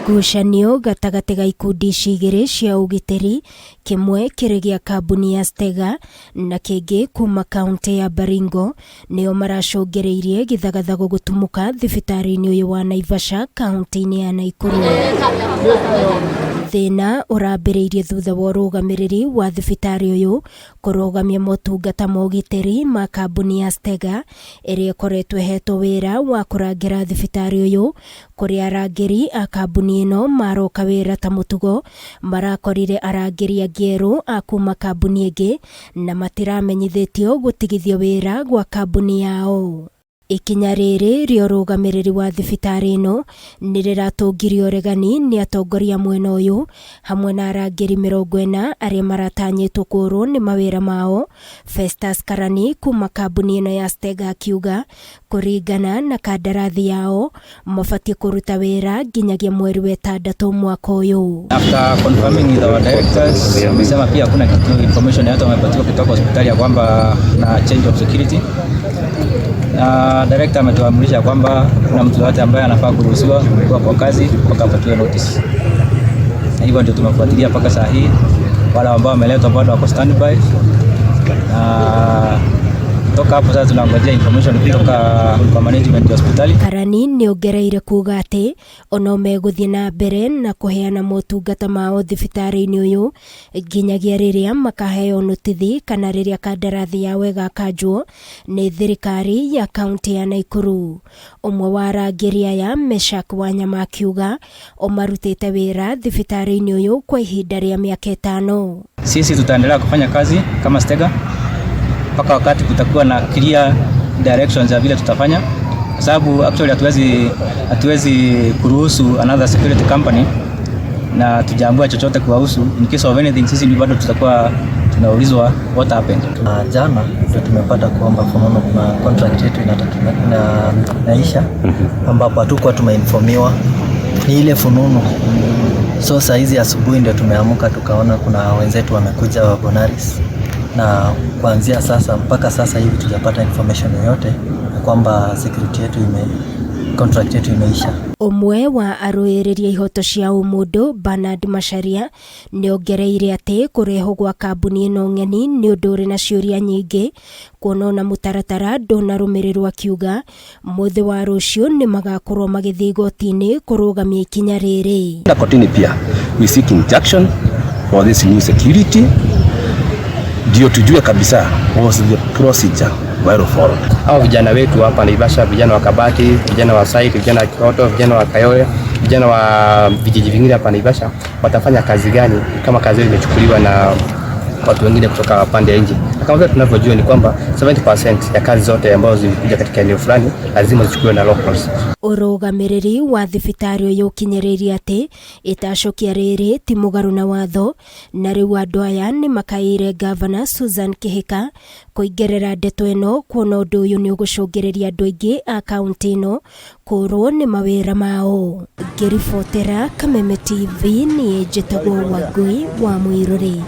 Ngucanio gatagati ga ikundi cigiri cia ugitiri, kimwe kiri gia kambuni ya Stega na kingi kuma kaunti ya Baringo nio maracungereirie githagathago gutumuka thibitari-ini uyu wa Naivasha kaunti-ini ya Naikuru. Thina urambiriirie thutha wa urugamiriri wa thibitari uyu kurugamia motungata ma ugitiri ma kambuni ya Stega iria ikoretwo ihetwo wira wa kurangira thibitari uyu kuria arangiri a kambuni ino maroka wira ta mutugo marakorire arangiri angieru a kuma kambuni ingi na matiramenyithitio gutigithio wira gwa kambuni yao. Ikinya riri rio rugamiriri wa thibitari ino niriratungirio regani ni atongoria mwena uyu hamwe na arangiri 40 aria maratanyitwo kurwo ni mawira mao. Festus Karani kuma kambuni ino ya Stega akiuga kuringana na kandarathi yao mabatie kuruta wira nginyagia mweri wa 6 mwaka uyu. After confirming with our directors, wamesema pia kuna kitu information hata wamepatiwa kutoka hospitali ya kwamba na change of security. Director ametuamrisha kwamba kuna mtu yote ambaye anafaa kuruhusiwa kuwa kwa kazi wakapatiwa notice. Na hivyo ndio tumefuatilia mpaka saa hii. Wale ambao wameletwa bado wako standby. Toka hapo sasa tunangojea information kutoka kwa management ya hospitali. Karani ni ongereire kuga ati ono meguthie na mbere na kuheana motungata mao thibitari-ini uyu nginyagia riria makaheo notithi kana riria kandarathi yawe igakanjwo ni thirikari ya kaunti ya Naikuru. Umwe wa arangiri aya Meshak Wanyama akiuga omarutite wira thibitari-ini uyu kwa ihinda ria miaka 5. Sisi tutaendelea kufanya kazi kama Stega mpaka wakati kutakuwa na clear directions za vile tutafanya, kwa sababu actually hatuwezi kuruhusu another security company na tujaambua chochote kuwahusu. In case of anything sisi ndio bado tutakuwa tunaulizwa what happened. Jana ndio tumepata kwamba kuna contract yetu inaisha ambapo hatukuwa tumeinformiwa, ni ile fununu. So saa hizi asubuhi ndio tumeamka tukaona kuna wenzetu wamekuja wa Bonaris, na kuanzia sasa mpaka sasa hivi tujapata information yoyote kwamba security yetu contract yetu imeisha. Umwe wa aruiriria ihoto cia umundu Bernard Macharia ni ongereire ati kureho gwa kambuni ino ng'eni ni undu uri na ciuria nyingi kuona na mutaratara ndunarumirirwo, akiuga muthi wa rucio ni magakorwo magithii igoti-ini kurugamia ikinya riri. Na kotini pia we seek injunction for this new security ndio tujue kabisa was the procedure well followed. Hao vijana wetu hapa Naivasha, vijana wa Kabati, vijana wa Site, vijana wa Kioto, vijana wa Kayoe, vijana wa vijiji vingine hapa Naivasha watafanya kazi gani kama kazi imechukuliwa na watu wengine kutoka pande ya nje? Kama vile tunavyojua ni kwamba 70% ya kazi zote ambazo zilikuja katika eneo fulani lazima zichukuliwe na locals. Urugamiriri wa thibitari uyu ukinyiririe ati itacokia riri ti mugaru na watho, na riu andu aya ni makaire Governor Susan Kihika kuingerera ndeto ino kuona undu uyu ni ugucungiriria andu aingi a kaunti ino kurwo ni mawira mao. Ngiribotera Kameme TV ni njitagwo Wangui wa Mwiruri.